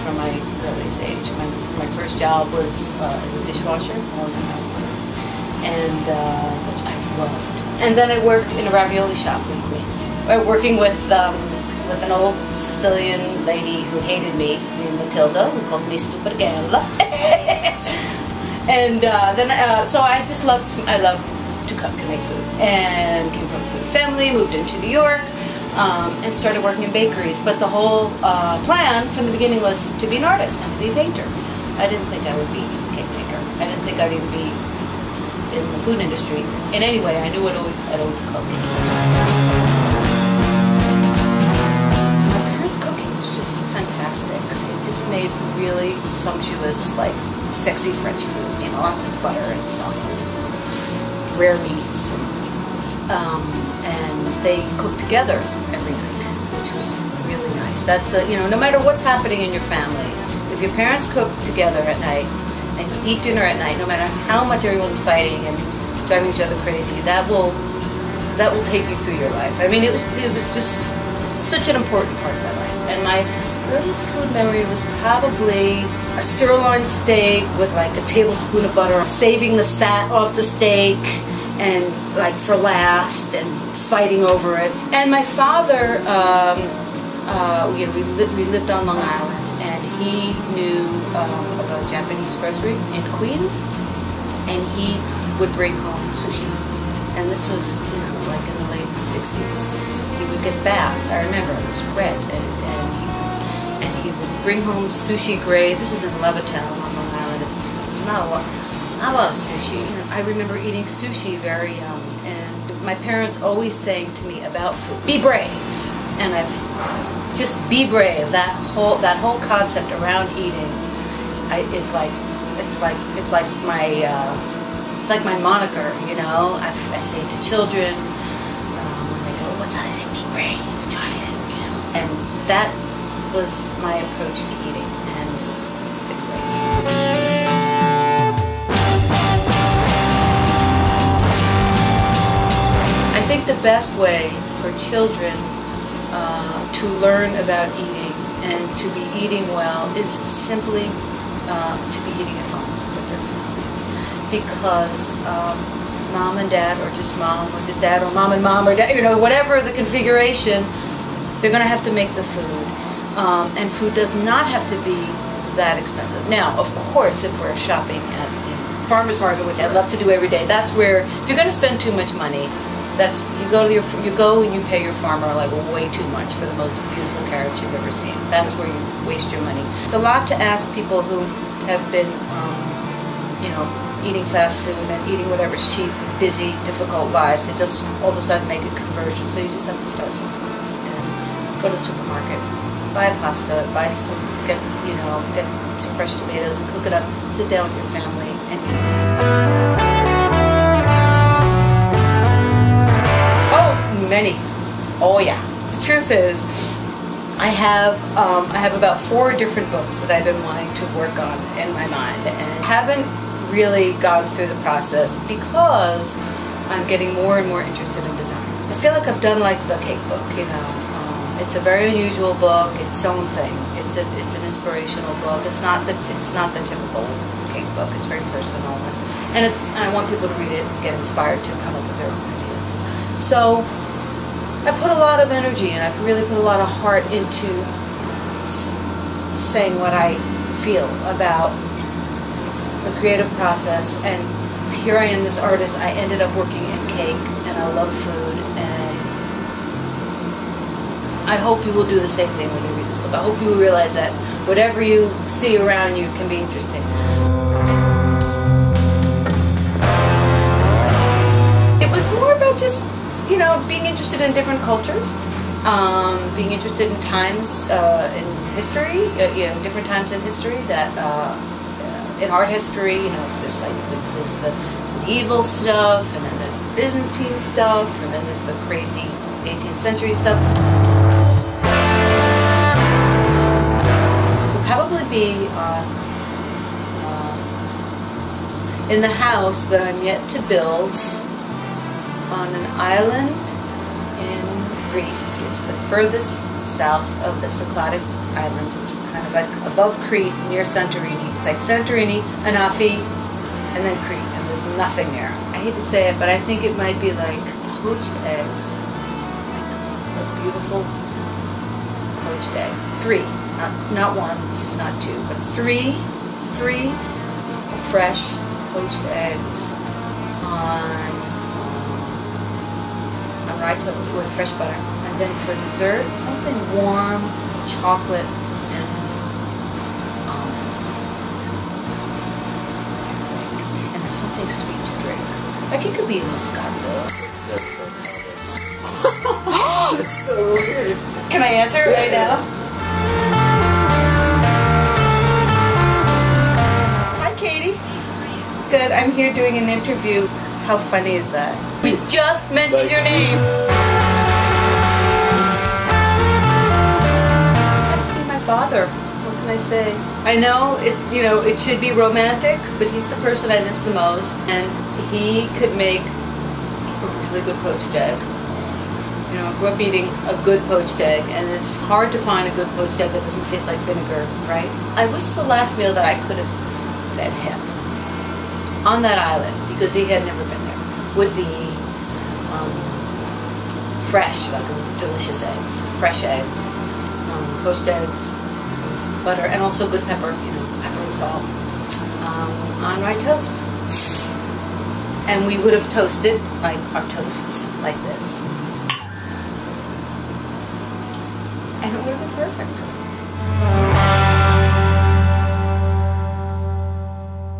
from my earliest age. My first job was as a dishwasher when I was in high school, and which I loved. And then I worked in a ravioli shop in Queens, working with an old Sicilian lady who hated me, named Matilda, who called me stupid gala. And then, so I loved to cook and make food, and came from a food family, moved into New York, and started working in bakeries. But the whole plan from the beginning was to be an artist and to be a painter. I didn't think I would be a cake maker. I didn't think I'd even be in the food industry in any way. I knew I'd always cook. My parents' cooking was just fantastic. They just made really sumptuous, like, sexy French food, you know, lots of butter and sauces, and rare meats, and they cooked together every night, which was really nice. That's you know, no matter what's happening in your family, if your parents cook together at night and you eat dinner at night, no matter how much everyone's fighting and driving each other crazy, that will take you through your life. I mean, it was just such an important part of my life. And my earliest food memory was probably a sirloin steak with like a tablespoon of butter, saving the fat off the steak and like for last, and fighting over it. And my father, you know, we lived on Long Island, and he knew of a Japanese grocery in Queens, and he would bring home sushi. And this was, you know, like in the late 60s. He would get bass. I remember it was red, and he would bring home sushi grade. This is in Levittown on Long Island. It's not a lot of sushi. I remember eating sushi very young, and my parents always saying to me about food, "Be brave," and I've just be brave. That whole concept around eating, it's like my moniker. You know, I say to children when they go, "What's I say? Be brave. Try it." You know, and that was my approach to eating, and it's been great. I think the best way for children to learn about eating and to be eating well is simply to be eating at home with their family, because mom and dad, or just mom or just dad, or mom and mom, or dad, you know, whatever the configuration, they're going to have to make the food. And food does not have to be that expensive. Now, of course, if we're shopping at the farmer's market, which I love to do every day, that's where, if you're going to spend too much money, that's, you go and you pay your farmer like way too much for the most beautiful carrots you've ever seen. That's where you waste your money. It's a lot to ask people who have been, you know, eating fast food and eating whatever's cheap, busy, difficult lives, to just all of a sudden make a conversion. So you just have to start something and go to the supermarket, buy pasta, get some fresh tomatoes and cook it up, sit down with your family and eat. Many. Oh yeah. The truth is, I have about 4 different books that I've been wanting to work on in my mind, and haven't really gone through the process because I'm getting more and more interested in design. I feel like I've done like the cake book, you know. It's a very unusual book. It's its own thing. It's an inspirational book. It's not the typical cake book. It's very personal, and I want people to read it and get inspired to come up with their own ideas. So I put a lot of energy, and I've really put a lot of heart into saying what I feel about the creative process. And here I am, this artist. I ended up working in cake, and I love food, and I hope you will do the same thing when you read this book. I hope you will realize that whatever you see around you can be interesting. It was more about just, you know, being interested in different cultures, being interested in times in history, you know, different times in history that, in art history, you know, there's the medieval stuff, and then there's the Byzantine stuff, and then there's the crazy 18th century stuff. We'll probably be in the house that I'm yet to build on an island in Greece. It's the furthest south of the Cycladic islands. It's kind of like above Crete, near Santorini. It's like Santorini, Anafi, and then Crete, and there's nothing there. I hate to say it, but I think it might be like poached eggs. Like a beautiful poached egg. 3, not 1, not 2, but 3 fresh poached eggs on rye toast with fresh butter. And then for dessert, something warm with chocolate and almonds. And then something sweet to drink. Like it could be Moscato. It's so weird. Can I answer it right now? Hi, Katie. Good. I'm here doing an interview. How funny is that? We just mentioned your name. He has to be my father. What can I say? I know it. You know it should be romantic, but he's the person I miss the most, and he could make a really good poached egg. You know, I grew up eating a good poached egg, and it's hard to find a good poached egg that doesn't taste like vinegar, right? I wish the last meal that I could have fed him on that island, because he had never been there, would be fresh, like delicious eggs, fresh eggs, poached eggs with butter, and also good pepper, you know, pepper and salt, on rye toast. And we would have toasted like our toasts like this. And it would have been perfect.